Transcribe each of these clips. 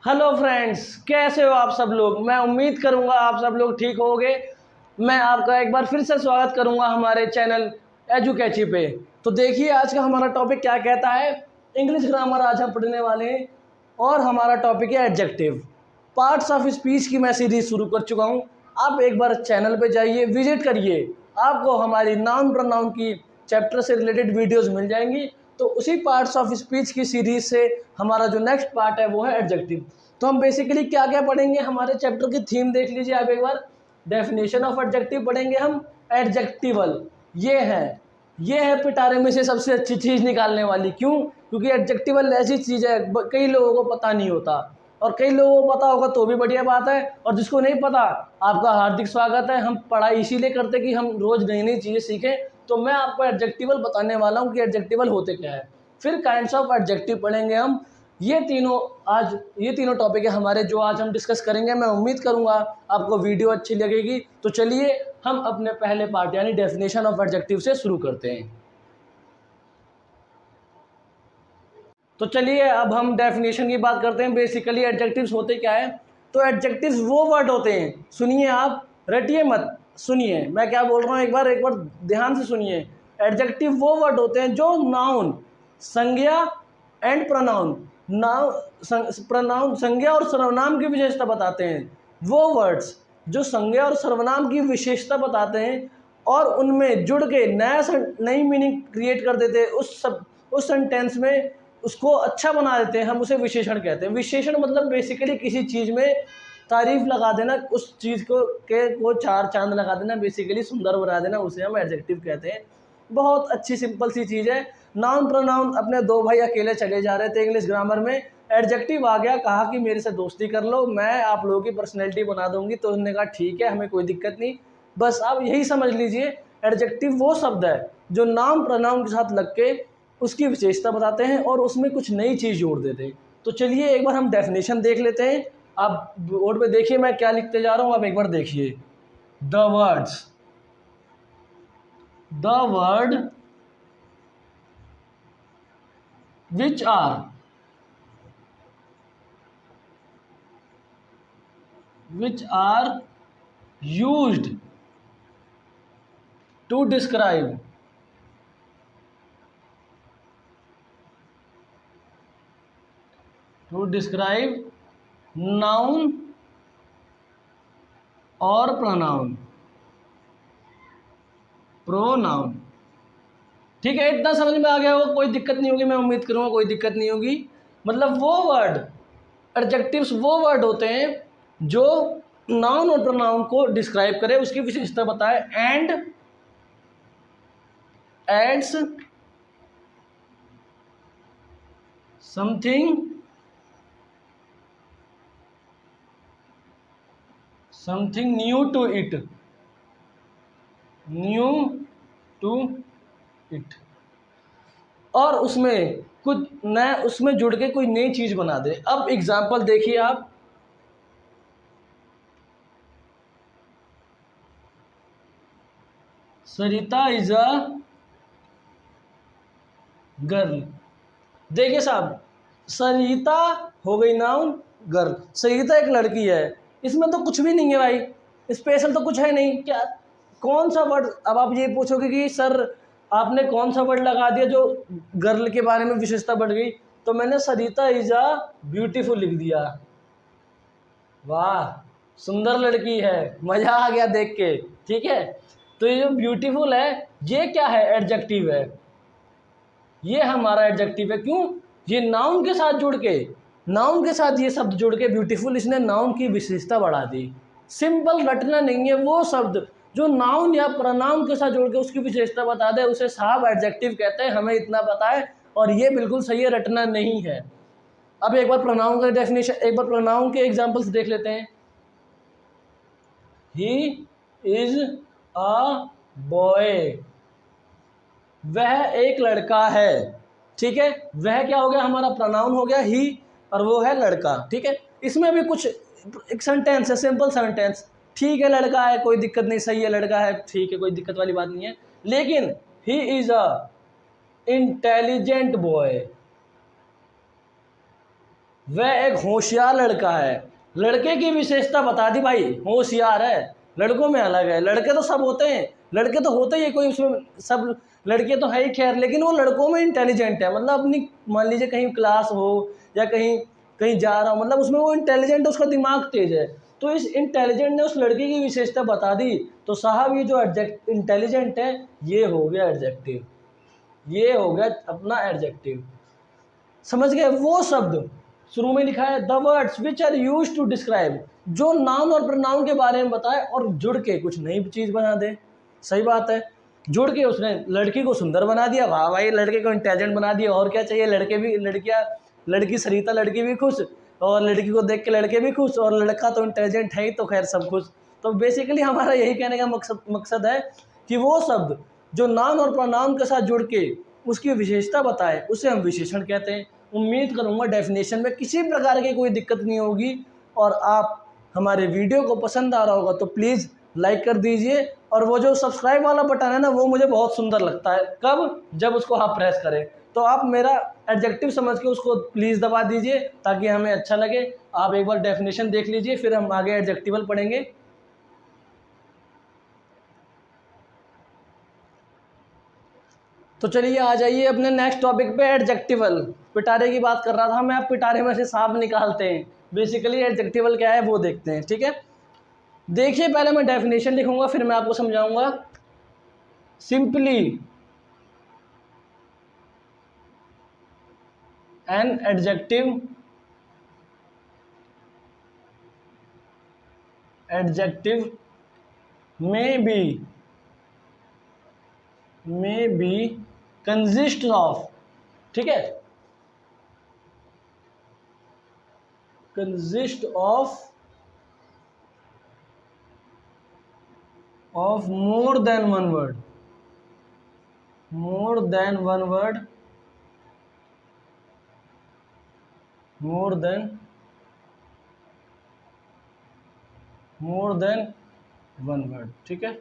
Hello friends, कैसे हो आप सब लोग। मैं उम्मीद करूंगा आप सब लोग ठीक होगे। मैं आपका एक बार फिर से स्वागत करूंगा हमारे चैनल एजुकेची पे। तो देखिए आज का हमारा टॉपिक क्या कहता है। इंग्लिश ग्रामर आज हम पढ़ने वाले हैं और हमारा टॉपिक है एडजेक्टिव। पार्ट्स ऑफ स्पीच की मैं सीरीज शुरू कर चुका हूँ। आप एक बार चैनल पे जाइए, विजिट करिए, आपको हमारी नाउन प्रोनाउन की चैप्टर से रिलेटेड वीडियोज़ मिल जाएंगी। तो उसी पार्ट्स ऑफ स्पीच की सीरीज से हमारा जो नेक्स्ट पार्ट है वो है एडजेक्टिव। तो हम बेसिकली क्या क्या पढ़ेंगे, हमारे चैप्टर की थीम देख लीजिए आप एक बार। डेफिनेशन ऑफ एडजेक्टिव पढ़ेंगे हम। एडजेक्टिवल ये है पिटारे में से सबसे अच्छी चीज़ निकालने वाली। क्यों? क्योंकि एडजेक्टिवल ऐसी चीज़ है कई लोगों को पता नहीं होता, और कई लोगों को पता होगा तो भी बढ़िया बात है, और जिसको नहीं पता आपका हार्दिक स्वागत है। हम पढ़ाई इसीलिए करते कि हम रोज़ नई नई चीज़ें सीखें। तो मैं आपको एडजेक्टिवल बताने वाला हूँ कि एडजेक्टिवल होते क्या है। फिर काइंड्स ऑफ एडजेक्टिव पढ़ेंगे हम। ये तीनों टॉपिक है हमारे जो आज हम डिस्कस करेंगे। मैं उम्मीद करूंगा आपको वीडियो अच्छी लगेगी। तो चलिए हम अपने पहले पार्ट यानी डेफिनेशन ऑफ एडजेक्टिव से शुरू करते हैं। तो चलिए अब हम डेफिनेशन की बात करते हैं। बेसिकली एडजेक्टिव्स होते क्या है। तो एडजेक्टिव्स वो वर्ड होते हैं, सुनिए आप, रटिए मत, सुनिए मैं क्या बोल रहा हूँ, एक बार ध्यान से सुनिए। एडजेक्टिव वो वर्ड होते हैं जो नाउन, संज्ञा एंड प्रोनाउन, प्रोनाउन संज्ञा और सर्वनाम की विशेषता बताते हैं। वो वर्ड्स जो संज्ञा और सर्वनाम की विशेषता बताते हैं और उनमें जुड़ के नई मीनिंग क्रिएट कर देते हैं, उस सेंटेंस में उसको अच्छा बना देते हैं, हम उसे विशेषण कहते हैं। विशेषण मतलब बेसिकली किसी चीज़ में तारीफ लगा देना, उस चीज़ को चार चांद लगा देना, बेसिकली सुंदर बना देना, उसे हम एडजेक्टिव कहते हैं। बहुत अच्छी सिंपल सी चीज़ है। नाउन प्रोनाउन, अपने दो भाई अकेले चले जा रहे थे इंग्लिश ग्रामर में, एडजेक्टिव आ गया, कहा कि मेरे से दोस्ती कर लो, मैं आप लोगों की पर्सनैलिटी बना दूंगी। तो उन्होंने कहा ठीक है, हमें कोई दिक्कत नहीं। बस आप यही समझ लीजिए, एडजेक्टिव वो शब्द है जो नाउन प्रोनाउन के साथ लग के उसकी विशेषता बताते हैं और उसमें कुछ नई चीज़ जोड़ देते हैं। तो चलिए एक बार हम डेफिनेशन देख लेते हैं। आप बोर्ड पे देखिए मैं क्या लिखते जा रहा हूँ, आप एक बार देखिए। The word which are used to describe noun और pronoun। ठीक है, इतना समझ में आ गया हो, कोई दिक्कत नहीं होगी, मैं उम्मीद करूंगा कोई दिक्कत नहीं होगी। मतलब वो वर्ड, एडजेक्टिव्स वो वर्ड होते हैं जो नाउन और प्रोनाउन को डिस्क्राइब करे, उसकी विशेषता बताए, and adds something new to it, और उसमें कुछ नया, उसमें जुड़ के कोई नई चीज बना दे। अब एग्जाम्पल देखिए आप। सरिता इज अ गर्ल। देखिए साहब, सरिता हो गई नाउन, गर्ल, सरिता एक लड़की है, इसमें तो कुछ भी नहीं है भाई, स्पेशल तो कुछ है नहीं। क्या, कौन सा वर्ड, अब आप ये पूछोगे कि सर आपने कौन सा वर्ड लगा दिया जो गर्ल के बारे में विशेषता बढ़ गई। तो मैंने सरिता इज अ ब्यूटीफुल लिख दिया। वाह, सुंदर लड़की है, मजा आ गया देख के। ठीक है, तो ये जो ब्यूटीफुल है ये क्या है, एडजेक्टिव है, ये हमारा एडजेक्टिव है। क्यों? ये नाउन के साथ जुड़ के, नाउन के साथ ये शब्द जुड़ के ब्यूटीफुल, इसने नाउन की विशेषता बढ़ा दी। सिंपल रटना नहीं है, वो शब्द जो नाउन या प्रनाउन के साथ जुड़ के उसकी विशेषता बता दे उसे साहब एडजेक्टिव कहते हैं। हमें इतना पता है और ये बिल्कुल सही है, रटना नहीं है। अब एक बार प्रोनाउन का डेफिनेशन, एक बार प्रोनाउन के एग्जांपल्स देख लेते हैं। ही इज अ बॉय, वह एक लड़का है। ठीक है, वह क्या हो गया, हमारा प्रोनाउन हो गया ही, और वो है लड़का। ठीक है, इसमें भी कुछ एक सेंटेंस है, सिंपल सेंटेंस, ठीक है लड़का है, कोई दिक्कत नहीं, सही है लड़का है, ठीक है, कोई दिक्कत वाली बात नहीं है। लेकिन he is a intelligent boy, वह एक होशियार लड़का है। लड़के की विशेषता बता दी भाई, होशियार है। लड़कों में अलग है, लड़के तो सब होते हैं, लड़के तो होते ही है, कोई उसमें सब लड़के तो है ही खैर, लेकिन वो लड़कों में इंटेलिजेंट है। मतलब अपनी मान लीजिए कहीं क्लास हो या कहीं कहीं जा रहा हो, मतलब उसमें वो इंटेलिजेंट है, उसका दिमाग तेज है। तो इस इंटेलिजेंट ने उस लड़के की विशेषता बता दी, तो साहब ये जो एडजेक्ट इंटेलिजेंट है ये हो गया एडजेक्टिव, ये हो गया अपना एडजेक्टिव। समझ गए? वो शब्द शुरू में लिखा है the words which are use to describe, जो नाउन और प्रोनाउन के बारे में बताए और जुड़ के कुछ नई चीज़ बना दे। सही बात है, जुड़ के उसने लड़की को सुंदर बना दिया, वाह भाई, लड़के को इंटेलिजेंट बना दिया, और क्या चाहिए। लड़के भी, लड़कियां, लड़की सरिता लड़की भी खुश, और लड़की को देख के लड़के भी खुश, और लड़का तो इंटेलिजेंट है ही, तो खैर सब खुश। तो बेसिकली हमारा यही कहने का मकसद है कि वो शब्द जो नाउन और प्रोनाउन के साथ जुड़ के उसकी विशेषता बताए उसे हम विशेषण कहते हैं। उम्मीद करूंगा डेफिनेशन में किसी प्रकार की कोई दिक्कत नहीं होगी, और आप हमारे वीडियो को पसंद आ रहा होगा तो प्लीज़ लाइक कर दीजिए, और वो जो सब्सक्राइब वाला बटन है ना, वो मुझे बहुत सुंदर लगता है। कब? जब उसको आप प्रेस करें, तो आप मेरा एडजेक्टिव समझ के उसको प्लीज़ दबा दीजिए ताकि हमें अच्छा लगे। आप एक बार डेफिनेशन देख लीजिए, फिर हम आगे एडजेक्टिवल पढ़ेंगे। तो चलिए आ जाइए अपने नेक्स्ट टॉपिक पे, एडजेक्टिवल। पिटारे की बात कर रहा था मैं, अब पिटारे में से सांप निकालते हैं। बेसिकली एडजेक्टिवल क्या है वो देखते हैं, ठीक है। देखिए पहले मैं डेफिनेशन लिखूंगा, फिर मैं आपको समझाऊंगा। Simply an adjective may be consist of, ठीक है, consist of more than one word, more than one word, more than one word, ठीक है।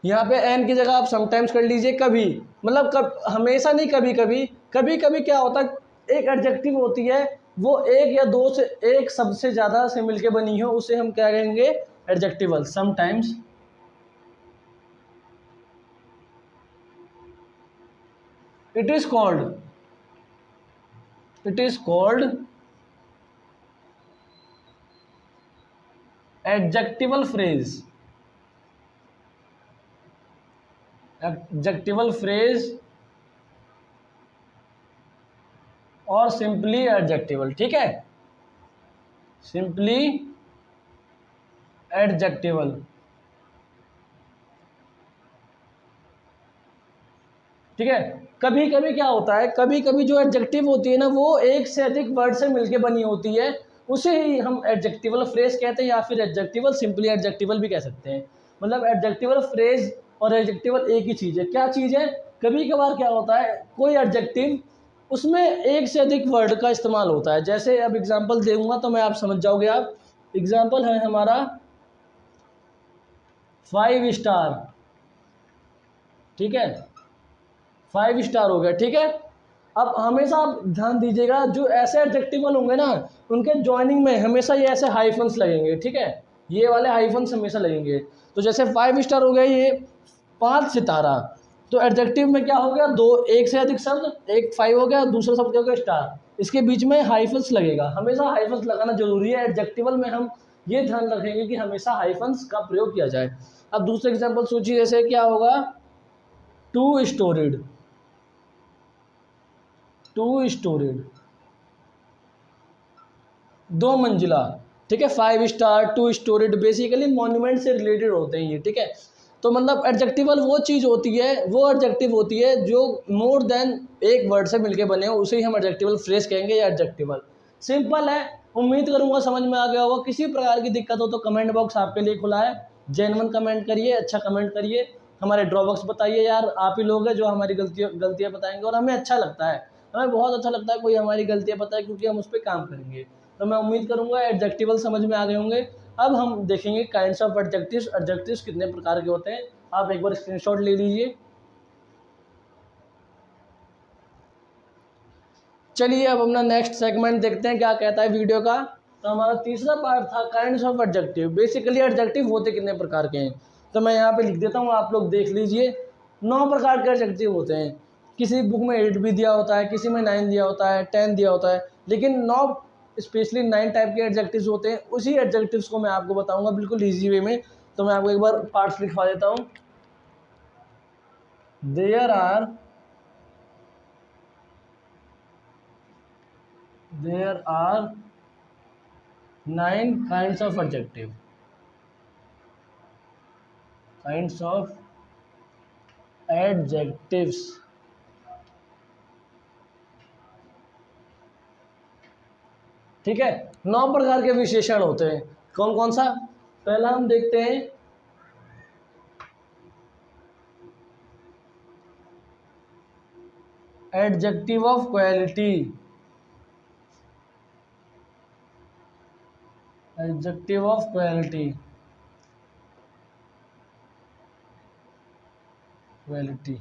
यहाँ पे एन की जगह आप समटाइम्स कर लीजिए, कभी, मतलब हमेशा नहीं, कभी कभी। कभी कभी क्या होता है, एक एडजेक्टिव होती है वो एक या दो से, एक शब्द से ज़्यादा से मिलके बनी हो, उसे हम क्या कहेंगे? Adjectival. Sometimes it is called adjectival phrase, और सिंपली एडजेक्टिवल, ठीक है, सिंपली एडजेक्टिवल, ठीक है। कभी कभी क्या होता है, कभी कभी जो एडजेक्टिव होती है ना, वो एक से अधिक वर्ड से मिलके बनी होती है, उसे ही हम एडजेक्टिवल फ्रेज कहते हैं, या फिर एडजेक्टिवल, सिंपली एडजेक्टिवल भी कह सकते हैं। मतलब एडजेक्टिवल फ्रेज और एडजेक्टिवल एक ही चीज़ है। क्या चीज़ है? कभी कभार क्या होता है, कोई एडजेक्टिव उसमें एक से अधिक वर्ड का इस्तेमाल होता है। जैसे अब एग्जांपल दूंगा तो मैं आप समझ जाओगे। आप एग्जांपल है हमारा 5 स्टार, ठीक है, 5 स्टार हो गया, ठीक है। अब हमेशा आप ध्यान दीजिएगा, जो ऐसे एडजेक्टिवल होंगे ना, उनके जॉइनिंग में हमेशा ये ऐसे हाइफन्स लगेंगे, ठीक है, ये वाले हाइफन्स हमेशा लगेंगे। तो जैसे 5 स्टार हो गया, ये 5 सितारा, तो एडजेक्टिव में क्या हो गया? दो, एक से अधिक शब्द, एक 5 हो गया, दूसरा शब्द क्या हो गया? स्टार। इसके बीच में हाइफन्स लगेगा, हमेशा हाइफन्स लगाना जरूरी है। एडजेक्टिवल में हम ये ध्यान रखेंगे कि हमेशा हाइफन्स का प्रयोग किया जाए। अब दूसरे एग्जाम्पल सोचिए, जैसे क्या होगा? 2 स्टोरीड, 2 स्टोरीड, 2 मंजिला, ठीक है। 5 स्टार, 2 स्टोरीड, बेसिकली मॉन्यूमेंट से रिलेटेड होते हैं ये, ठीक है। तो मतलब एडजेक्टिवल वो चीज़ होती है, वो एडजेक्टिव होती है जो मोर देन एक वर्ड से मिलके बने हो, उसे ही हम एडजेक्टिवल फ्रेज कहेंगे या एडजेक्टिवल। सिंपल है, उम्मीद करूंगा समझ में आ गया होगा। किसी प्रकार की दिक्कत हो तो कमेंट बॉक्स आपके लिए खुला है, जेन्युइन कमेंट करिए, अच्छा कमेंट करिए, हमारे ड्रॉबॉक्स बताइए। यार आप ही लोग हैं जो हमारी गलतियाँ बताएंगे, और हमें अच्छा लगता है, हमें बहुत अच्छा लगता है कोई हमारी गलतियाँ बताए, क्योंकि हम उस पर काम करेंगे। तो मैं उम्मीद करूंगा एडजेक्टिवल समझ में आ गए होंगे। अब हम देखेंगे काइंड्स ऑफ एडजेक्टिव्स, एडजेक्टिव्स कितने प्रकार के होते हैं। आप एक बार स्क्रीनशॉट ले लीजिए। चलिए अब अपना नेक्स्ट सेगमेंट देखते हैं क्या कहता है वीडियो का। तो हमारा तीसरा पार्ट था kinds of adjective. Basically adjective होते कितने प्रकार के हैं, तो मैं यहाँ पे लिख देता हूँ, आप लोग देख लीजिए। 9 प्रकार के एडजेक्टिव होते हैं। किसी बुक में 8 भी दिया होता है, किसी में 9 दिया होता है, 10 दिया होता है, लेकिन 9 स्पेशली 9 टाइप के एडजेक्टिव्स होते हैं। उसी एडजेक्टिव्स को मैं आपको बताऊँगा बिल्कुल ईजी वे में। तो मैं आपको एक बार पार्ट्स लिखवा देता हूँ। There are 9 kinds of adjective. Kinds of adjectives. ठीक है, 9 प्रकार के विशेषण होते हैं। कौन कौन सा? पहला हम देखते हैं adjective of quality. Adjective of quality. Quality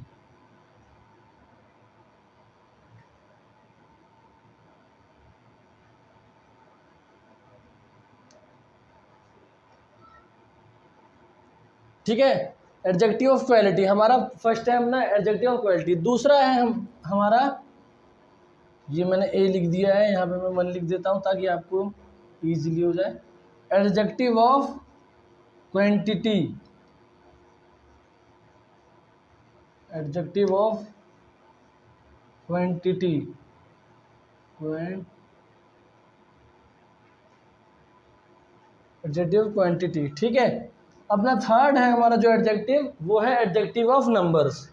ठीक है। एडजेक्टिव ऑफ क्वालिटी हमारा फर्स्ट है अपना एडजेक्टिव ऑफ क्वालिटी। दूसरा है हमारा, ये मैंने ए लिख दिया है, यहाँ पे मैं 1 लिख देता हूँ ताकि आपको इजीली हो जाए। Adjective of quantity. Adjective of quantity. Adjective quantity. ठीक है। अपना थर्ड है हमारा जो एडजेक्टिव, वो है adjective of numbers.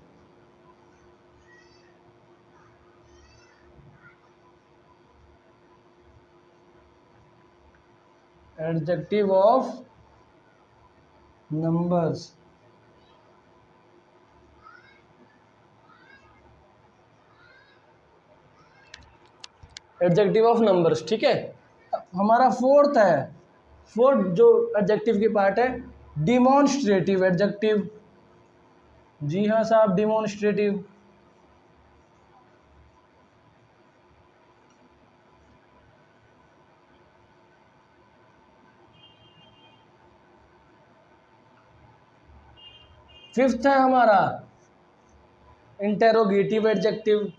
Adjective of numbers. Adjective of numbers. ठीक है। हमारा फोर्थ है, फोर्थ जो एडजेक्टिव की पार्ट है, डिमॉन्स्ट्रेटिव एडजेक्टिव। जी हाँ साहब, डिमॉन्स्ट्रेटिव। फिफ्थ है हमारा interrogative adjective.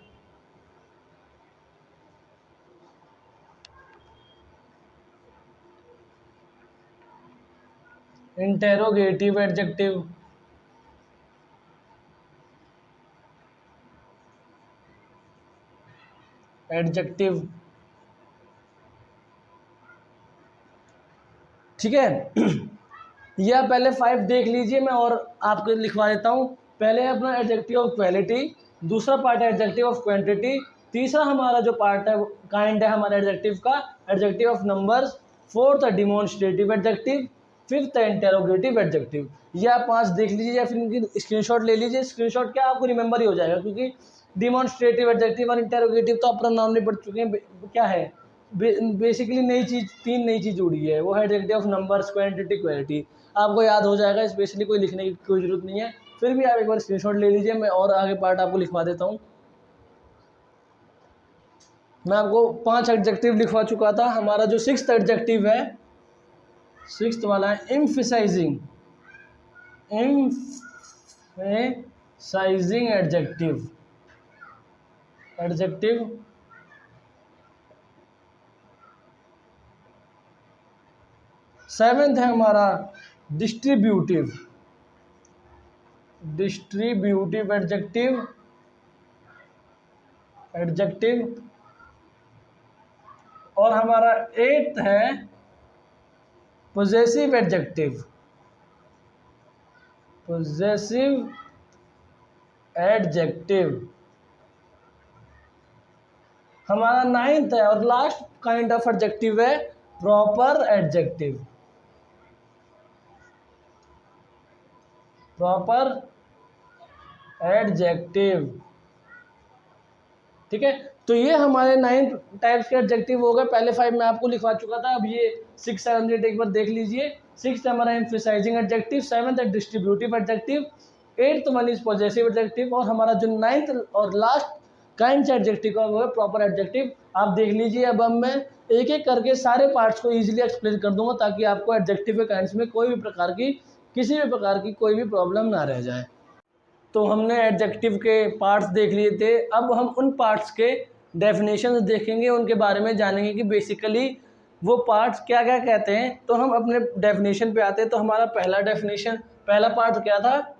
Interrogative adjective. Adjective. ठीक है। यह पहले 5 देख लीजिए, मैं और आपको लिखवा देता हूँ। पहले है अपना एडजेक्टिव ऑफ क्वालिटी, दूसरा पार्ट है एडजेक्टिव ऑफ क्वांटिटी, तीसरा हमारा जो पार्ट है काइंड है हमारे एडजेक्टिव का, एडजेक्टिव ऑफ नंबर्स, फोर्थ है डिमॉन्स्ट्रेटिव एडजेक्टिव, फिफ्थ है इंटेरोगेटिव एडजेक्टिव। ये आप 5 देख लीजिए या फिर इनकी स्क्रीनशॉट ले लीजिए। स्क्रीनशॉट क्या आपको रिमेंबर ही हो जाएगा, क्योंकि डिमॉन्स्ट्रेटिव एडजेक्टिव और इंटेरोगेटिव तो अपना नाम नहीं पढ़ चुके हैं। क्या है बेसिकली नई चीज़, 3 नई चीज़ जुड़ी है, वो है adjective of numbers, quantity, quality. आपको याद हो जाएगा, स्पेशली कोई लिखने की कोई ज़रूरत नहीं है। फिर भी आप एक बार स्क्रीनशॉट ले लीजिए, मैं और आगे पार्ट आपको लिखवा देता हूँ। मैं आपको 5 एडजेक्टिव लिखवा चुका था। हमारा जो 6th एडजेक्टिव है, 6th वाला है emphasising. Emphasising adjective. Adjective. 7th है हमारा डिस्ट्रीब्यूटिव। Distributive adjective. एडजेक्टिव। और हमारा 8th है पोजेसिव एडजेक्टिव। Possessive adjective. हमारा 9th है और लास्ट काइंड ऑफ एडजेक्टिव है प्रॉपर एडजेक्टिव। Proper adjective. ठीक है। तो ये हमारे 9 टाइप्स के एडजेक्टिव हो गए। पहले 5 मैं आपको लिखवा चुका था, अब ये 6, 7, 8 एक बार देख लीजिए। 6th हमारा एम्फसाइजिंग एडजेक्टिव, 7th है distributive adjective, 8th one is possessive adjective, और हमारा जो 9th और लास्ट काइंड एडजेक्टिव का वो है प्रॉपर एडजेक्टिव। आप देख लीजिए। अब मैं एक एक करके सारे पार्ट्स को इजीली एक्सप्लेन कर दूंगा ताकि आपको एडजेक्टिव के काइंड्स में कोई भी प्रकार की किसी भी प्रकार की कोई भी प्रॉब्लम ना रह जाए। तो हमने एडजेक्टिव के पार्ट्स देख लिए थे। अब हम उन पार्ट्स के डेफिनेशन देखेंगे, उनके बारे में जानेंगे कि बेसिकली वो पार्ट्स क्या क्या कहते हैं। तो हम अपने डेफिनेशन पे आते हैं। तो हमारा पहला पार्ट क्या था?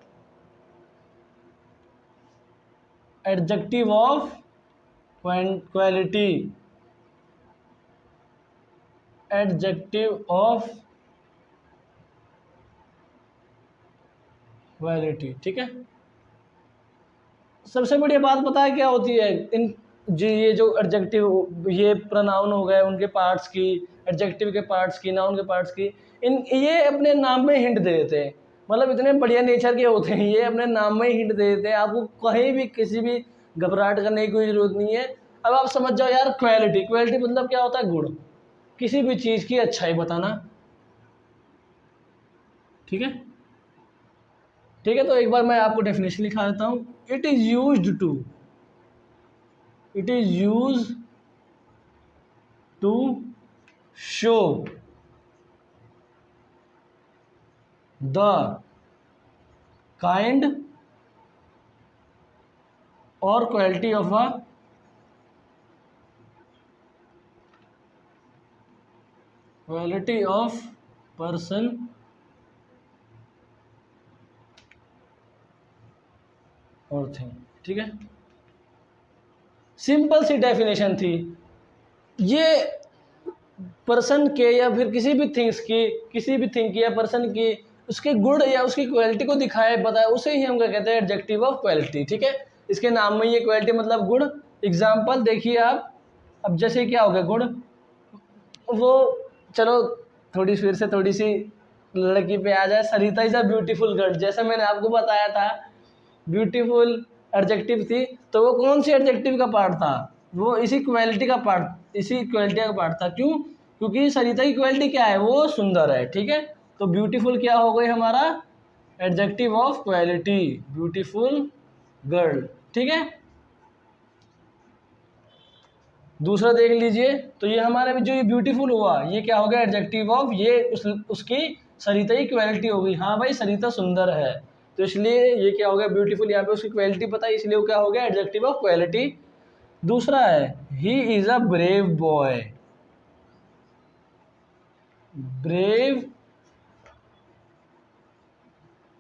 Adjective of quality. Adjective of quality, ठीक है। सबसे बढ़िया बात पता है क्या होती है? ये जो एडजेक्टिव, ये प्रोनाउन हो गए उनके पार्ट्स की, एडजेक्टिव के पार्ट्स की, नाउन के पार्ट्स की, ये अपने नाम में हिंट दे देते हैं। मतलब इतने बढ़िया नेचर के होते हैं, ये अपने नाम में ही हिंट दे देते हैं। आपको कहीं भी किसी भी घबराहट करने की कोई जरूरत नहीं है। अब आप समझ जाओ यार, क्वालिटी मतलब क्या होता है? गुण, किसी भी चीज़ की अच्छाई बताना, ठीक है। ठीक है, तो एक बार मैं आपको डेफिनेशन लिखा देता हूँ। It is used to show the kind और क्वालिटी ऑफ पर्सन और थिंग, ठीक है। सिंपल सी डेफिनेशन थी। ये पर्सन के या फिर किसी भी थिंग की या पर्सन की उसके गुण या उसकी क्वालिटी को दिखाए बताए, उसे ही हम क्या कहते हैं? एडजेक्टिव ऑफ क्वालिटी, ठीक है। इसके नाम में ये क्वालिटी मतलब गुण। एग्जाम्पल देखिए आप। अब जैसे क्या हो गया गुण, वो चलो थोड़ी सी लड़की पे आ जाए। सरिता इज अ ब्यूटीफुल गर्ल, जैसा मैंने आपको बताया था ब्यूटीफुल एडजेक्टिव थी। तो वो कौन सी एडजेक्टिव का पार्ट था? वो इसी क्वालिटी का पार्ट था। क्यों? क्योंकि सरिता की क्वालिटी क्या है? वो सुंदर है, ठीक है। तो ब्यूटीफुल क्या हो गई हमारा? Adjective of quality, beautiful girl, ठीक है। दूसरा देख लीजिए। तो ये हमारा भी जो ये ब्यूटीफुल हुआ, ये क्या हो गया? एडजेक्टिव ऑफ, ये उसकी सरिता की क्वालिटी हो गई। हाँ भाई, सरिता सुंदर है, तो इसलिए ये क्या हो गया? ब्यूटीफुल। यहाँ पे उसकी क्वालिटी पता है, इसलिए वो क्या हो गया? Adjective of quality. दूसरा है he is a brave boy. Brave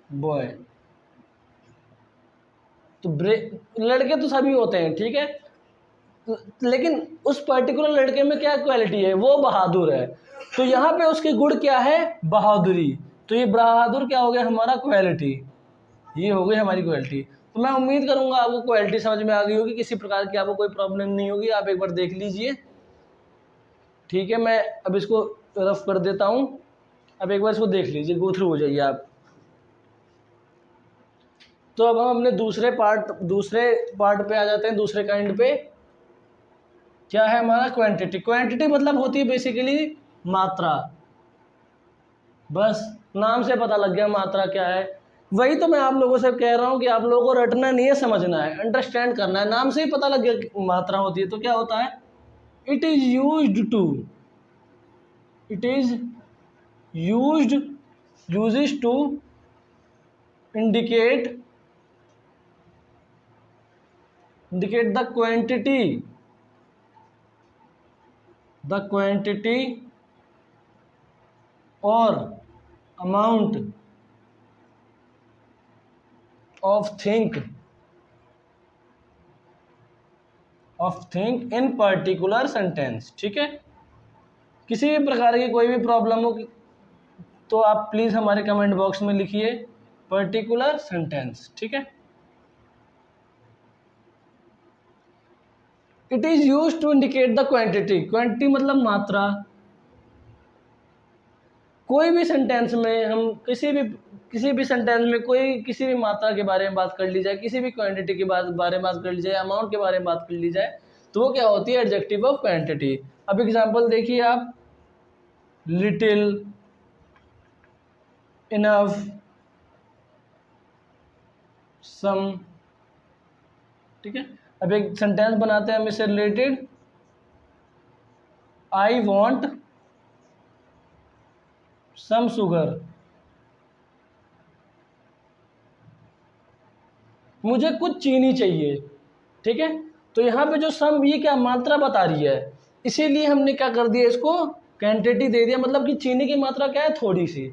boy, तो लड़के तो सभी होते हैं, ठीक है। लेकिन उस पर्टिकुलर लड़के में क्या क्वालिटी है? वो बहादुर है। तो यहाँ पे उसके गुण क्या है? बहादुरी। तो ये बहादुर क्या हो गया हमारा? क्वालिटी। ये हो गई हमारी क्वालिटी। तो मैं उम्मीद करूंगा आपको क्वालिटी समझ में आ गई होगी, किसी प्रकार की आपको कोई प्रॉब्लम नहीं होगी। आप एक बार देख लीजिए, ठीक है। मैं अब इसको रफ कर देता हूँ। अब एक बार इसको देख लीजिए, गो थ्रू हो जाइए आप। तो अब हम अपने दूसरे पार्ट पे आ जाते हैं, दूसरे काइंड पे। क्या है हमारा? क्वांटिटी मतलब होती है बेसिकली मात्रा। बस नाम से पता लग गया मात्रा क्या है। वही तो मैं आप लोगों से कह रहा हूँ कि आप लोगों को रटना नहीं है, समझना है, अंडरस्टैंड करना है। नाम से ही पता लग गया कि मात्रा होती है। तो क्या होता है? It is used uses to indicate the quantity और amount of thing in particular sentence, ठीक है। किसी भी प्रकार की कोई भी प्रॉब्लम हो तो आप प्लीज हमारे कमेंट बॉक्स में लिखिए पर्टिकुलर सेंटेंस, ठीक है। It is use to indicate the quantity मतलब मात्रा। कोई भी सेंटेंस में हम किसी भी सेंटेंस में कोई किसी भी मात्रा के बारे में बात कर ली जाए, किसी भी क्वांटिटी के बारे में बात कर ली जाए, अमाउंट के बारे में बात कर ली जाए, तो वो क्या होती है? Adjective of quantity. अब एग्जांपल देखिए आप। लिटिल, इनफ, सम, ठीक है। अब एक सेंटेंस बनाते हैं हम इससे related, I want some sugar, मुझे कुछ चीनी चाहिए। ठीक है, तो यहाँ पे जो सम, ये क्या मात्रा बता रही है, इसीलिए हमने क्या कर दिया, इसको क्वांटिटी दे दिया, मतलब कि चीनी की मात्रा क्या है, थोड़ी सी।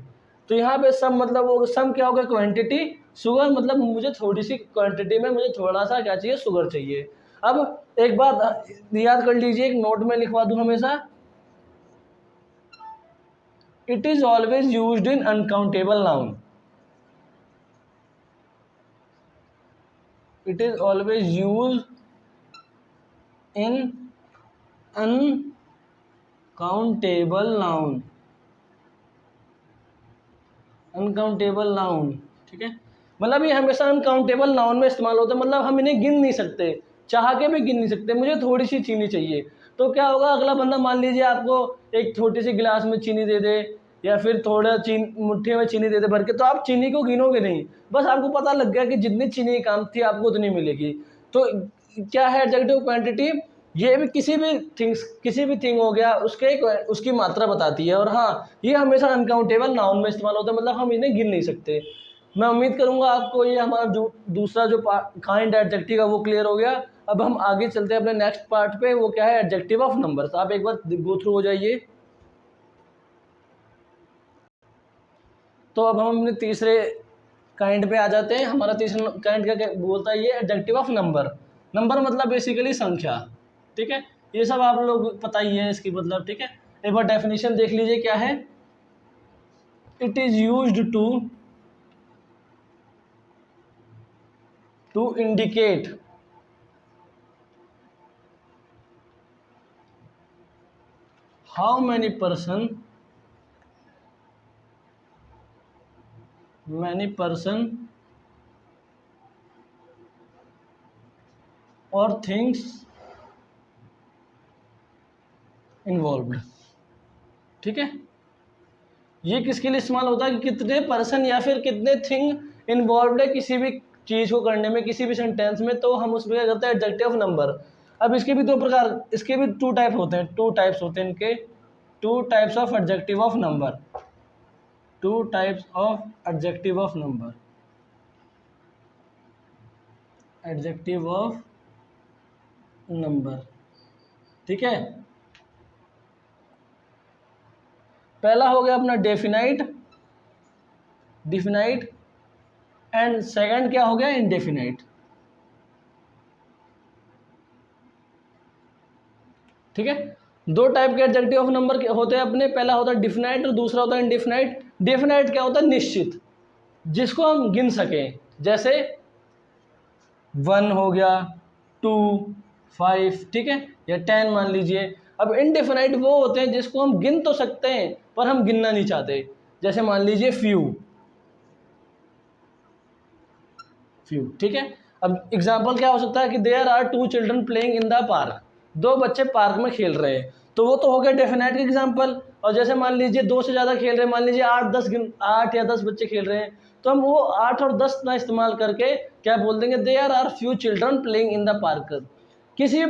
तो यहाँ पे सम मतलब वो सम क्या होगा, क्वांटिटी, शुगर मतलब मुझे थोड़ी सी क्वांटिटी में मुझे थोड़ा सा क्या चाहिए, शुगर चाहिए। अब एक बात याद कर लीजिए, एक नोट में लिखवा दूं हमेशा, it is always used in uncountable noun, it is always use in uncountable noun, uncountable noun. ठीक है, मतलब ये हमेशा अनकाउंटेबल नाउन में इस्तेमाल होता है, मतलब हम इन्हें गिन नहीं सकते, चाह के भी गिन नहीं सकते। मुझे थोड़ी सी चीनी चाहिए, तो क्या होगा, अगला बंदा मान लीजिए आपको एक छोटी सी गिलास में चीनी दे दे, या फिर थोड़ा मुट्ठी में चीनी दे दे भर के, तो आप चीनी को गिनोगे नहीं, बस आपको पता लग गया कि जितनी चीनी की काम थी आपको उतनी मिलेगी। तो क्या है एडजेक्टिव क्वांटिटी, ये भी किसी भी थिंग हो गया, उसकी मात्रा बताती है। और हाँ, ये हमेशा अनकाउंटेबल नाउन में इस्तेमाल होता है, मतलब हम इन्हें गिन नहीं सकते। मैं उम्मीद करूंगा आपको ये हमारा दूसरा जो काइंड एडजेक्टिव है वो क्लियर हो गया। अब हम आगे चलते हैं अपने नेक्स्ट पार्ट पे, वो क्या है, एडजेक्टिव ऑफ नंबर। तो आप एक बार गो थ्रू हो जाइए। तो अब हम अपने तीसरे काइंड पे आ जाते हैं। हमारा तीसरा काइंड क्या बोलता है, ये एडजेक्टिव ऑफ नंबर। नंबर मतलब बेसिकली संख्या। ठीक है, ये सब आप लोग पता ही है इसकी मतलब। ठीक है, एक बार डेफिनेशन देख लीजिए क्या है, it is used to indicate how many person और थिंग्स इन्वॉल्व्ड। ठीक है, ये किसके लिए इस्तेमाल होता है कि कितने पर्सन या फिर कितने थिंग इन्वॉल्व्ड है किसी भी चीज़ को करने में, किसी भी सेंटेंस में, तो हम उसमें क्या करते हैं, एडजेक्टिव ऑफ नंबर। अब इसके भी दो प्रकार, इसके भी टू टाइप्स होते हैं इनके, two types of adjective of number, two types of adjective of number, adjective of number. ठीक है, पहला हो गया अपना डिफिनाइट एंड सेकंड क्या हो गया, इनडेफिनाइट। ठीक है, दो टाइप के एडजेक्टिव ऑफ नंबर होते हैं अपने, पहला होता है डिफिनाइट और दूसरा होता है इनडेफिनाइट। डिफिनाइट क्या होता है, निश्चित, जिसको हम गिन सकें, जैसे 1 हो गया, 2, 5, ठीक है, या 10 मान लीजिए। अब इनडेफिनाइट वो होते हैं जिसको हम गिन तो सकते हैं पर हम गिनना नहीं चाहते, जैसे मान लीजिए फ्यू। ठीक है, अब एग्जाम्पल क्या हो सकता है कि there are 2 children playing in the park, 2 बच्चे पार्क में खेल रहे हैं, तो वो तो हो गया डेफिनेट एग्जाम्पल। और जैसे मान लीजिए 2 से ज़्यादा खेल रहे हैं, मान लीजिए 8 या 10 बच्चे खेल रहे हैं, तो हम वो 8 और 10 ना इस्तेमाल करके क्या बोल देंगे, there are few children playing in the park. किसी भी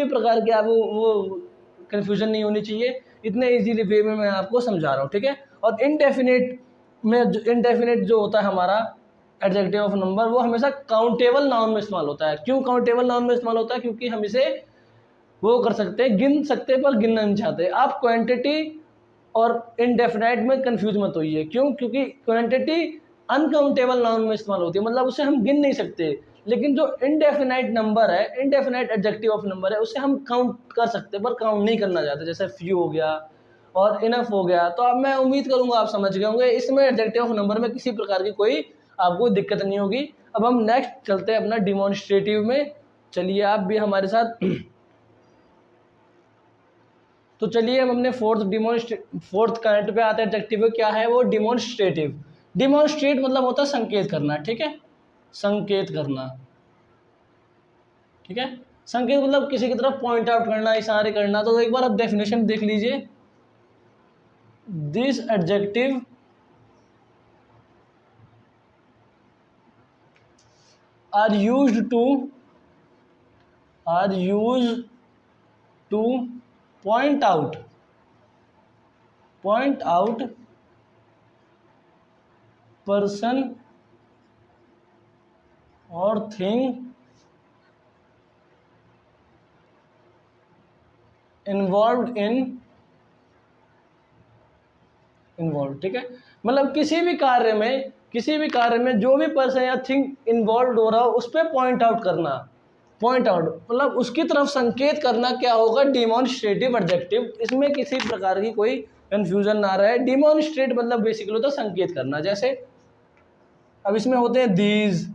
प्रकार की आप वो कन्फ्यूजन नहीं होनी चाहिए, इतने इजीली वे में मैं आपको समझा रहा हूँ। ठीक है, और इनडेफिनेट जो होता है हमारा एडजेक्टिव ऑफ नंबर, वो हमेशा काउंटेबल नाउन में इस्तेमाल होता है। क्यों काउंटेबल नाउन में इस्तेमाल होता है, क्योंकि हम इसे वो कर सकते हैं, गिन सकते हैं पर गिनना नहीं चाहते। आप क्वांटिटी और इनडेफिनाइट में कंफ्यूज मत होइए, क्यों, क्योंकि क्वांटिटी अनकाउंटेबल नाउन में इस्तेमाल होती है, मतलब उसे हम गिन नहीं सकते। लेकिन जो इनडेफिनाइट नंबर है, इनडेफिनाइट एडजेक्टिव ऑफ नंबर है, उसे हम काउंट कर सकते हैं पर काउंट नहीं करना चाहते, जैसे फ्यू हो गया और इनफ हो गया। तो अब मैं उम्मीद करूंगा आप समझ गए होंगे, इसमें एडजेक्टिव ऑफ नंबर में किसी प्रकार की कोई आपको दिक्कत नहीं होगी। अब हम नेक्स्ट चलते हैं अपना डिमॉन्स्ट्रेटिव में, चलिए आप भी हमारे साथ। तो चलिए हम अपने फोर्थ काइंड पे आते हैं एडजेक्टिव, क्या है वो, डिमॉन्स्ट्रेटिव। डिमॉन्स्ट्रेट मतलब होता है संकेत करना। ठीक है, संकेत करना। ठीक है, संकेत मतलब किसी की तरफ पॉइंट आउट करना, इशारे करना। तो एक बार आप डेफिनेशन देख लीजिए, this adjective are used to are use to point out person और थिंग इन्वॉल्व ठीक है। मतलब किसी भी कार्य में जो भी पर्सन या थिंग इन्वॉल्व हो रहा हो उस पर पॉइंट आउट करना। पॉइंट आउट मतलब उसकी तरफ संकेत करना क्या होगा, डिमॉन्स्ट्रेटिव एडजेक्टिव। इसमें किसी प्रकार की कोई कंफ्यूजन ना रहे। डिमॉन्स्ट्रेट मतलब बेसिकली होता है संकेत करना। जैसे अब इसमें होते हैं दीज,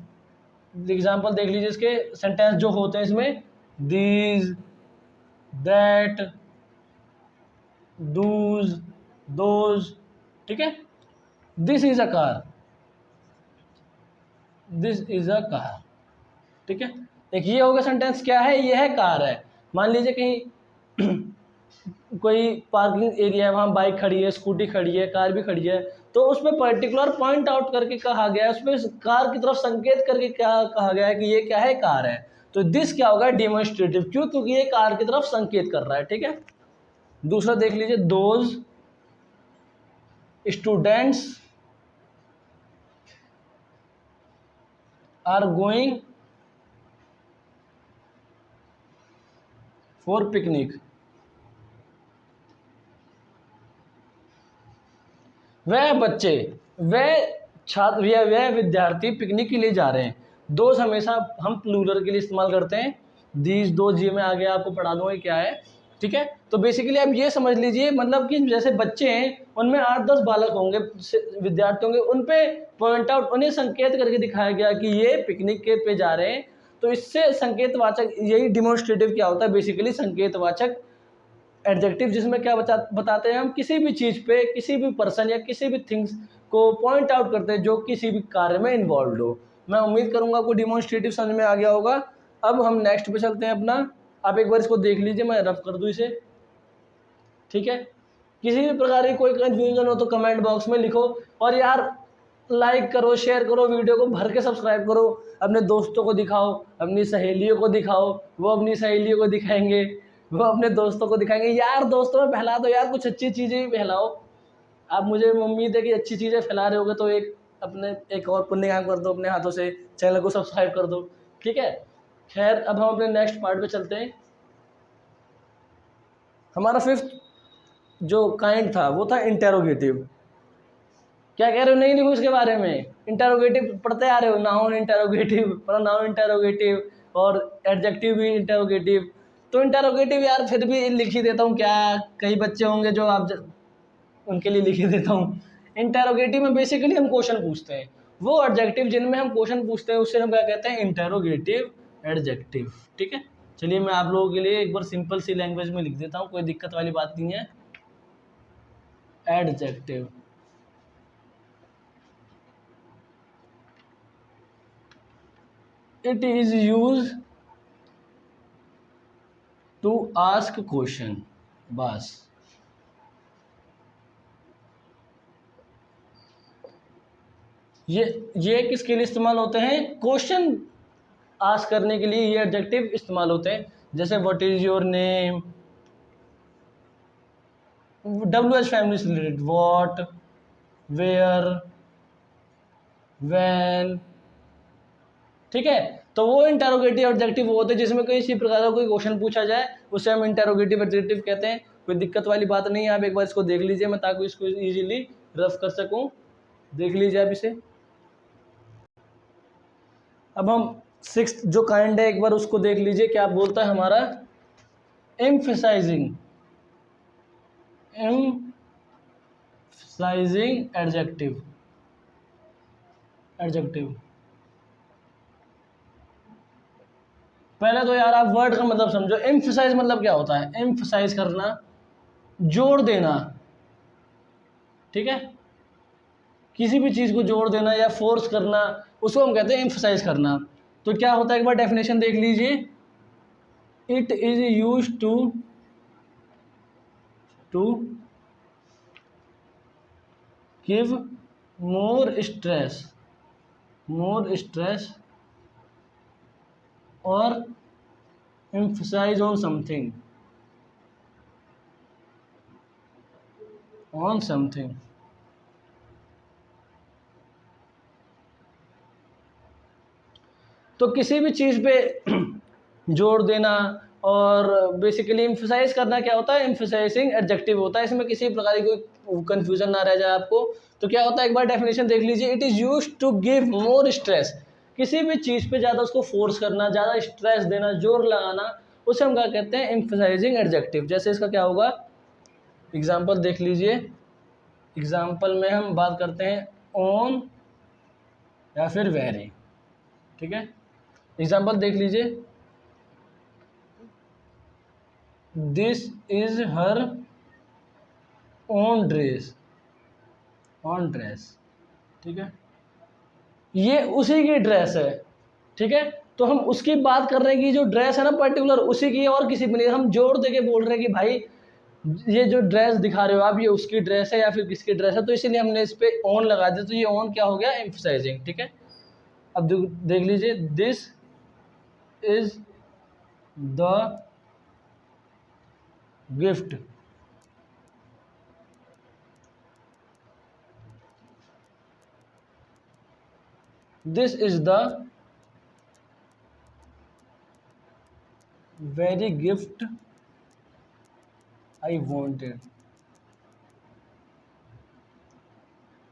एग्जाम्पल देख लीजिए इसके सेंटेंस जो होते हैं इसमें, दीज, दैट, डूज, दोज, ठीक है। दिस इज अ कार, ठीक है। एक ये होगा सेंटेंस, क्या है, यह कार है। मान लीजिए कहीं कोई पार्किंग एरिया है, वहाँ बाइक खड़ी है, स्कूटी खड़ी है, कार भी खड़ी है, तो उसमें पर्टिकुलर पॉइंट आउट करके कहा गया है, उसमें कार की तरफ संकेत करके क्या कहा गया है कि ये क्या है, कार है। तो दिस क्या होगा, डेमोन्स्ट्रेटिव। क्यों? क्योंकि ये कार की तरफ संकेत कर रहा है, ठीक है। दूसरा देख लीजिए, those students are going for picnic. वह बच्चे, वह छात्र या वह विद्यार्थी पिकनिक के लिए जा रहे हैं। दोज हमेशा हम प्लूरल के लिए इस्तेमाल करते हैं। दीज, दोज, ये मैं आगे आपको पढ़ा दूंगा क्या है, ठीक है। तो बेसिकली आप ये समझ लीजिए, मतलब कि जैसे बच्चे हैं उनमें 8-10 बालक होंगे, विद्यार्थी होंगे, उन पे पॉइंट आउट, उन्हें संकेत करके दिखाया गया कि ये पिकनिक के पे जा रहे हैं। तो इससे संकेतवाचक, यही डिमॉन्स्ट्रेटिव क्या होता है, बेसिकली संकेतवाचक एडजेक्टिव, जिसमें क्या बताते हैं हम, किसी भी चीज़ पे, किसी भी पर्सन या किसी भी थिंग्स को पॉइंट आउट करते हैं जो किसी भी कार्य में इन्वॉल्व हो। मैं उम्मीद करूंगा आपको डिमॉन्स्ट्रेटिव समझ में आ गया होगा। अब हम नेक्स्ट पे चलते हैं अपना। आप एक बार इसको देख लीजिए, मैं रफ कर दूं इसे, ठीक है। किसी भी प्रकार की कोई कंफ्यूजन हो तो कमेंट बॉक्स में लिखो, और यार लाइक करो, शेयर करो, वीडियो को भर के सब्सक्राइब करो, अपने दोस्तों को दिखाओ, अपनी सहेलियों को दिखाओ, वो अपनी सहेलियों को दिखाएंगे, वो अपने दोस्तों को दिखाएंगे। यार दोस्तों में फैला दो यार, कुछ अच्छी चीज़ें भी फैलाओ। आप, मुझे उम्मीद है कि अच्छी चीज़ें फैला रहे होगे, तो एक और पुण्य काम कर दो अपने हाथों से, चैनल को सब्सक्राइब कर दो, ठीक है। खैर, अब हम अपने नेक्स्ट पार्ट पे चलते हैं। हमारा 5th जो काइंड था वो था इंटेरोगेटिव। क्या कह रहे हो, नहीं लिखो इसके बारे में। इंटेरोगेटिव पढ़ते आ रहे हो, नाउन इंटेरोगेटिव, प्रोनाउन इंटेरोगेटिव, और एडजेक्टिव भी इंटेरोगेटिव। तो इंटेरोगेटिव यार फिर भी लिख ही देता हूँ, क्या कई बच्चे होंगे जो उनके लिए लिख ही देता हूँ। इंटेरोगेटिव में बेसिकली हम क्वेश्चन पूछते हैं। वो एडजेक्टिव जिनमें हम क्वेश्चन पूछते हैं उससे हम क्या कहते हैं, इंटेरोगेटिव एडजेक्टिव, ठीक है। चलिए मैं आप लोगों के लिए एक बार सिंपल सी लैंग्वेज में लिख देता हूँ, कोई दिक्कत वाली बात नहीं है। Adjective, it is used to ask question, बस। ये किसके लिए इस्तेमाल होते हैं, क्वेश्चन आस्क करने के लिए ये एडजेक्टिव इस्तेमाल होते हैं। जैसे what is your name, WH family से रिलेटेड, व्हाट, वेयर, व्हेन, ठीक है। तो वो इंटेरोगेटिव एडजेक्टिव होते हैं जिसमें किसी प्रकार का कोई क्वेश्चन पूछा जाए, उसे हम इंटेरोगेटिव एडजेक्टिव कहते हैं। कोई दिक्कत वाली बात नहीं है, आप एक बार इसको देख लीजिए, मैं ताकि इसको इजीली रफ कर सकूं। देख लीजिए आप इसे। अब हम 6th जो काइंड है एक बार उसको देख लीजिए, क्या बोलता है हमारा, एम्फसाइजिंग एडजेक्टिव। पहले तो यार आप वर्ड का मतलब समझो। एम्फसाइज मतलब क्या होता है, एम्फसाइज करना, जोर देना, ठीक है। किसी भी चीज़ को जोर देना या फोर्स करना, उसको हम कहते हैं एम्फसाइज करना। तो क्या होता है, एक बार डेफिनेशन देख लीजिए। It is use to give more stress और emphasize on something, on something. तो किसी भी चीज़ पे जोर देना और बेसिकली एम्फसाइज करना क्या होता है, एम्फसाइजिंग एडजेक्टिव होता है। इसमें किसी प्रकार की कोई कन्फ्यूजन ना रह जाए आपको। तो क्या होता है, एक बार डेफिनेशन देख लीजिए। It is used to give more stress, किसी भी चीज़ पे ज़्यादा उसको फोर्स करना, ज़्यादा स्ट्रेस देना, जोर लगाना, उसे हम क्या कहते हैं, एम्फसाइजिंग एडजेक्टिव। जैसे इसका क्या होगा, एग्जाम्पल देख लीजिए। एग्जाम्पल में हम बात करते हैं ऑन या फिर वेरी, ठीक है। एग्जाम्पल देख लीजिए, this is her on dress, on dress, ठीक है, ये उसी की ड्रेस है, ठीक है। तो हम उसकी बात कर रहे हैं कि जो ड्रेस है ना पर्टिकुलर उसी की है और किसी भी नहीं। हम जोर देके बोल रहे हैं कि भाई ये जो ड्रेस दिखा रहे हो आप, ये उसकी ड्रेस है या फिर किसकी ड्रेस है, तो इसीलिए हमने इस पे ऑन लगा दिया। तो ये ऑन क्या हो गया, एम्फसाइजिंग, ठीक है। अब देख लीजिए, this is the gift, this is the very gift I wanted.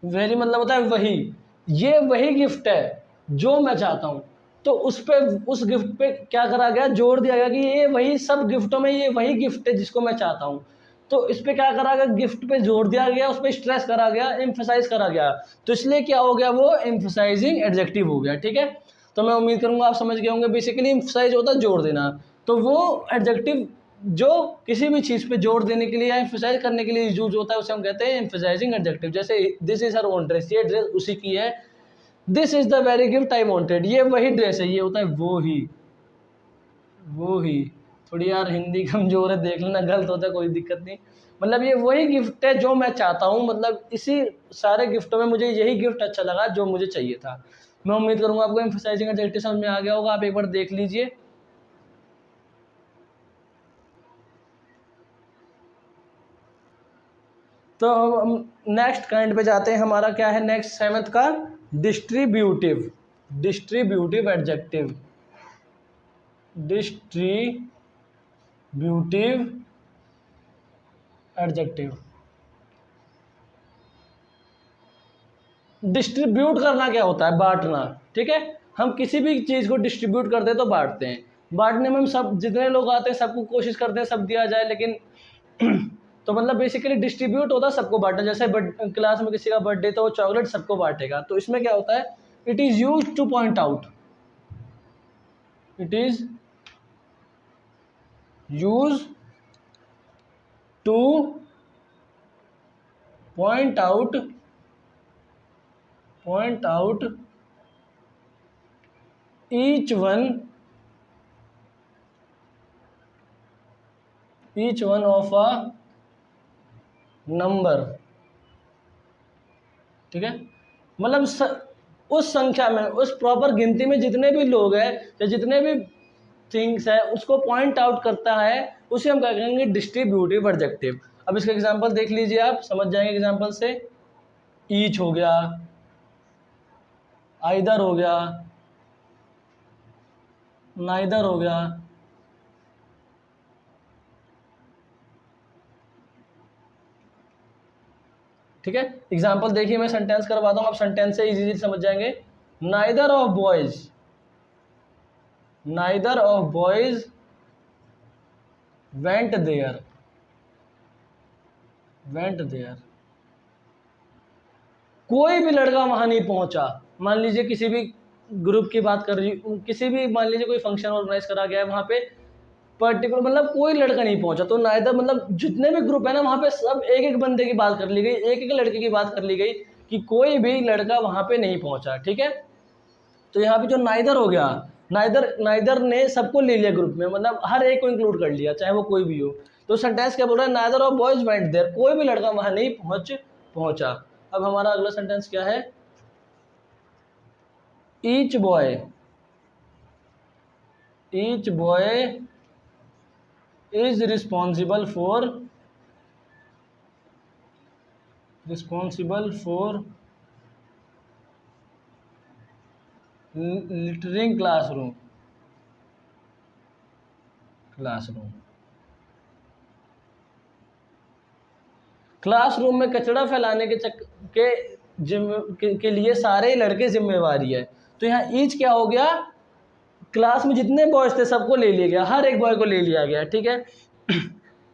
Very मतलब होता है वही, ये वही गिफ्ट है जो मैं चाहता हूँ। तो उस पे, उस गिफ्ट पे क्या करा गया, जोर दिया गया कि ये वही, सब गिफ्टों में ये वही गिफ्ट है जिसको मैं चाहता हूँ। तो इस पे क्या करा गया, गिफ्ट पे जोर दिया गया, उस पे स्ट्रेस करा गया, एम्फसाइज करा गया। तो इसलिए क्या हो गया, वो एम्फसाइजिंग एडजेक्टिव हो गया, ठीक है। तो मैं उम्मीद करूंगा आप समझ गए होंगे। बेसिकली एम्फसाइज होता है जोर देना, तो वो एडजेक्टिव जो किसी भी चीज़ पे जोर देने के लिए या एम्फसाइज करने के लिए यूज होता है उसे हम कहते हैं एम्फसाइजिंग एडजेक्टिव। जैसे this is her own dress, ये ड्रेस उसी की है। This is the very gift I wanted, ये वही ड्रेस है, ये होता है वो ही, वो ही। थोड़ी यार हिंदी कमजोर है, देख लेना, गलत होता है कोई दिक्कत नहीं। मतलब ये वही गिफ्ट है जो मैं चाहता हूँ, मतलब इसी सारे गिफ्टों में मुझे यही गिफ्ट अच्छा लगा जो मुझे चाहिए था। मैं उम्मीद करूंगा आपको एम्फसाइजिंग एडजेक्टिव समझ में आ गया होगा। आप एक बार देख लीजिए। तो हम नेक्स्ट काइंड पे जाते हैं। हमारा क्या है नेक्स्ट, सेवंथ का, distributive, distributive adjective, distributive adjective. Distribute करना क्या होता है, बांटना, ठीक है। हम किसी भी चीज़ को डिस्ट्रीब्यूट करते हैं तो बांटते हैं। बांटने में हम सब, जितने लोग आते हैं सबको कोशिश करते हैं सब दिया जाए, लेकिन तो मतलब बेसिकली डिस्ट्रीब्यूट होता है सबको बांटना। जैसे क्लास में किसी का बर्थडे तो वो चॉकलेट सबको बांटेगा। तो इसमें क्या होता है, it is use to point out, it is use to point out, point out each one of a number, ठीक है। मतलब उस संख्या में, उस प्रॉपर गिनती में जितने भी लोग हैं या जितने भी थिंग्स है उसको पॉइंट आउट करता है, उसे हम क्या कहेंगे, डिस्ट्रीब्यूटिव एडजेक्टिव। अब इसका एग्जांपल देख लीजिए, आप समझ जाएंगे एग्जांपल से। ईच हो गया, आइदर हो गया, नाइदर हो गया, ठीक है। एग्जाम्पल देखिए, मैं सेंटेंस करवाता हूँ, आप सेंटेंस से इजीली समझ जाएंगे। Neither of boys, neither of boys went there, went there, कोई भी लड़का वहां नहीं पहुंचा। मान लीजिए किसी भी ग्रुप की बात कर रही, किसी भी, मान लीजिए कोई फंक्शन ऑर्गेनाइज करा गया है, वहां पे पर्टिकुलर मतलब कोई लड़का नहीं पहुंचा। तो नाइदर मतलब जितने भी ग्रुप है ना, वहां पे सब एक एक बंदे की बात कर ली गई, एक एक लड़के की बात कर ली गई कि कोई भी लड़का वहां पे नहीं पहुंचा, ठीक है। तो यहाँ पे जो नाइदर हो गया, नाइदर, नाइदर ने सबको ले लिया ग्रुप में, मतलब हर एक को इंक्लूड कर लिया, चाहे वो कोई भी हो। तो सेंटेंस क्या बोल रहा है, neither of boys went there, कोई भी लड़का वहां नहीं पहुंचा। अब हमारा अगला सेंटेंस क्या है, each boy, each boy is responsible for littering classroom. Classroom में कचरा फैलाने के लिए सारे लड़के जिम्मेवारी है। तो यहाँ ईच क्या हो गया, क्लास में जितने बॉयज थे सबको ले लिया गया, हर एक बॉय को ले लिया गया, ठीक है।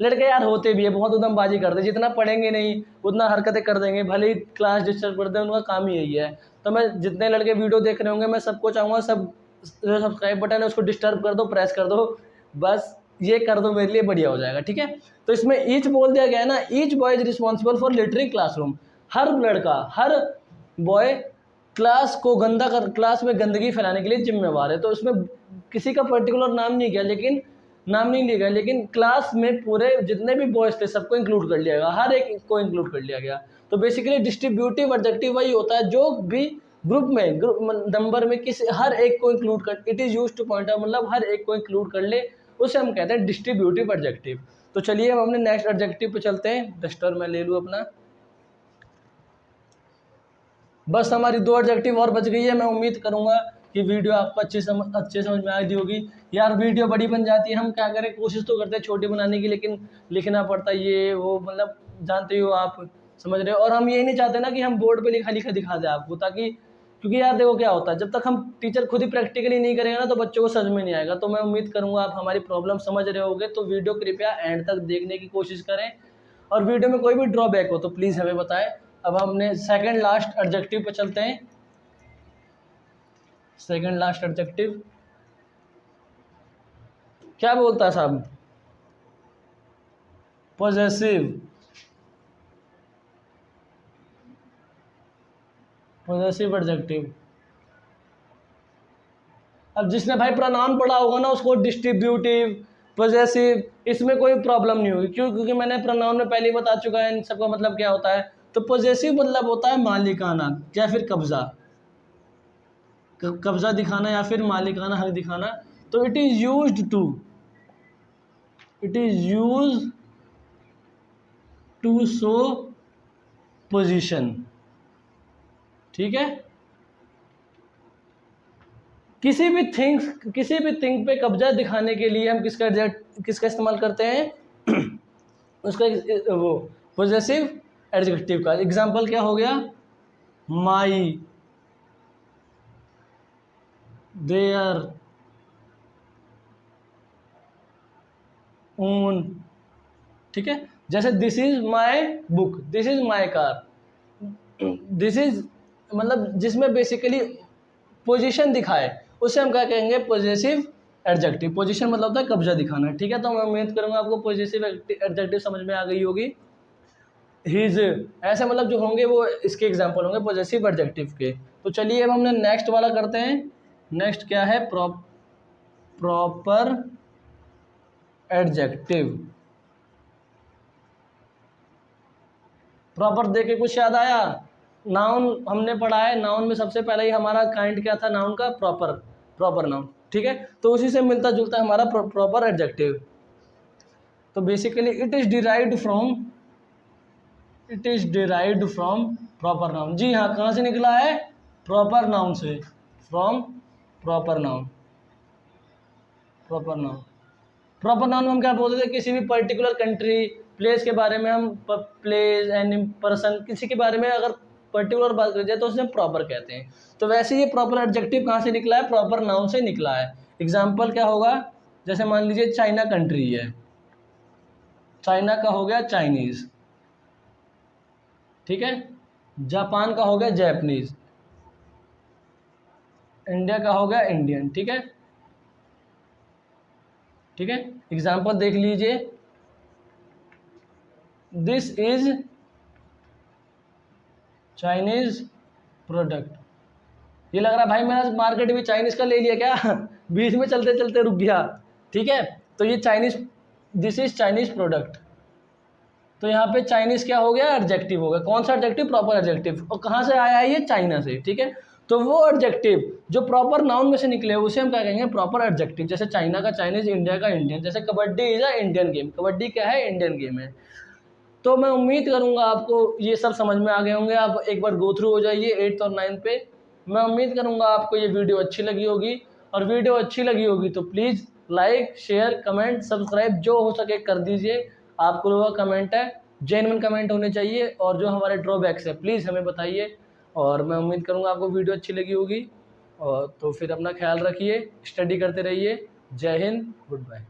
लड़के यार होते भी है, बहुत उदमबाजी करते, जितना पढ़ेंगे नहीं उतना हरकतें कर देंगे, भले ही क्लास डिस्टर्ब कर दें, उनका काम ही यही है। तो मैं जितने लड़के वीडियो देख रहे होंगे, मैं सबको चाहूँगा सब जो सब्सक्राइब बटन है उसको डिस्टर्ब कर दो, प्रेस कर दो, बस ये कर दो, मेरे लिए बढ़िया हो जाएगा, ठीक है। तो इसमें ईच बोल दिया गया है ना, each boy is responsible for littering classroom. हर लड़का, हर बॉय क्लास में गंदगी फैलाने के लिए जिम्मेवार है। तो इसमें किसी का पर्टिकुलर नाम नहीं लिया गया, लेकिन क्लास में पूरे जितने भी बॉयज थे सबको इंक्लूड कर लिया गया, हर एक को इंक्लूड कर लिया गया। तो बेसिकली डिस्ट्रीब्यूटिव एडजेक्टिव वही होता है जो भी ग्रुप नंबर में किसी हर एक को इंक्लूड कर, it is used to point out, मतलब हर एक को इंक्लूड कर ले, उसे हम कहते हैं डिस्ट्रीब्यूटिव एडजेक्टिव। तो चलिए हम अपने नेक्स्ट एडजेक्टिव पे चलते हैं। डस्टर मैं ले लूँ अपना, बस हमारी 2 एडजेक्टिव और बच गई है। मैं उम्मीद करूंगा कि वीडियो आपको अच्छे समझ में आ गई होगी। यार वीडियो बड़ी बन जाती है, हम क्या करें, कोशिश तो करते हैं छोटी बनाने की, लेकिन लिखना पड़ता है ये वो, मतलब जानते हो आप, समझ रहे हो। और हम ये नहीं चाहते ना कि हम बोर्ड पे लिखा दिखा दें आपको, ताकि क्योंकि यार देखो क्या होता है, जब तक हम टीचर खुद ही प्रैक्टिकली नहीं करेंगे ना तो बच्चों को समझ में नहीं आएगा। तो मैं उम्मीद करूंगा आप हमारी प्रॉब्लम समझ रहे होगे। तो वीडियो कृपया एंड तक देखने की कोशिश करें, और वीडियो में कोई भी ड्रॉबैक हो तो प्लीज़ हमें बताएं। अब हमने सेकंड लास्ट एडजेक्टिव पे चलते हैं। सेकंड लास्ट एडजेक्टिव क्या बोलता है साहब, पॉजेसिव एडजेक्टिव। अब जिसने भाई प्रोनाउन पढ़ा होगा ना उसको डिस्ट्रीब्यूटिव, पॉजेसिव, इसमें कोई प्रॉब्लम नहीं होगी। क्योंकि मैंने प्रोनाउन में पहले ही बता चुका है इन सबका मतलब क्या होता है। तो पॉजेसिव मतलब होता है मालिकाना या फिर कब्जा दिखाना या फिर मालिकाना हक दिखाना। तो it is used to show possession, ठीक है। किसी भी थिंग पे कब्जा दिखाने के लिए हम किसका इस्तेमाल करते हैं उसका वो पॉजेसिव एडजेक्टिव का। एग्जांपल क्या हो गया, माई, देयर, ओन, ठीक है। जैसे this is my book, this is my car, this is मतलब जिसमें बेसिकली पोजीशन दिखाए उसे हम क्या कहेंगे, पॉजेसिव एडजेक्टिव। पोजीशन मतलब होता है कब्जा दिखाना, ठीक है। तो मैं उम्मीद करूंगा आपको पॉजेसिव एडजेक्टिव समझ में आ गई होगी। हिज, ऐसे मतलब जो होंगे वो इसके एग्जांपल होंगे पॉजेसिव एडजेक्टिव के। तो चलिए अब हमने नेक्स्ट वाला करते हैं। नेक्स्ट क्या है, प्रॉपर एडजेक्टिव। प्रॉपर देख के कुछ याद आया, नाउन हमने पढ़ा है, नाउन में सबसे पहले ही हमारा काइंड क्या था, नाउन का प्रॉपर नाउन, ठीक है। तो उसी से मिलता जुलता हमारा प्रॉपर एडजेक्टिव। तो basically it is derived from proper noun. जी हाँ, कहाँ से निकला है, प्रॉपर नाउन से, from proper noun. Proper noun हम क्या बोलते थे, किसी भी पर्टिकुलर कंट्री प्लेस के बारे में, हम प्लेस एंड पर्सन किसी के बारे में अगर पर्टिकुलर बात कर जाए तो उसे प्रॉपर कहते हैं। तो वैसे ये प्रॉपर एडजेक्टिव कहाँ से निकला है, प्रॉपर नाउन से निकला है। एग्जाम्पल क्या होगा, जैसे मान लीजिए चाइना कंट्री है, चाइना का हो गया चाइनीज, ठीक है। जापान का हो गया जैपनीज, इंडिया का हो गया इंडियन, ठीक है। एग्जाम्पल देख लीजिए, दिस इज चाइनीज प्रोडक्ट। ये लग रहा है भाई मेरा मार्केट भी चाइनीज का ले लिया क्या बीच में चलते चलते रुक गया, ठीक है। तो ये दिस इज चाइनीज प्रोडक्ट। तो यहाँ पे चाइनीज क्या हो गया, एडजेक्टिव हो गया। कौन सा एडजेक्टिव, प्रॉपर एडजेक्टिव। और कहाँ से आया है ये, चाइना से, ठीक है। तो वो एडजेक्टिव जो प्रॉपर नाउन में से निकले उसे हम क्या कहेंगे, प्रॉपर एडजेक्टिव। जैसे चाइना का चाइनीज, इंडिया का इंडियन। जैसे kabaddi is a Indian game, kabaddi क्या है, इंडियन गेम है। तो मैं उम्मीद करूंगा आपको ये सब समझ में आ गए होंगे। आप एक बार गो थ्रू हो जाइए 8th और 9th पे। मैं उम्मीद करूंगा आपको ये वीडियो अच्छी लगी होगी, और वीडियो अच्छी लगी होगी तो please like, share, comment, subscribe जो हो सके कर दीजिए। आपको लोगों का कमेंट है, जेन्युइन कमेंट होने चाहिए, और जो हमारे ड्रॉबैक्स है प्लीज़ हमें बताइए। और मैं उम्मीद करूँगा आपको वीडियो अच्छी लगी होगी। और तो फिर अपना ख्याल रखिए, स्टडी करते रहिए। जय हिंद, गुड बाय।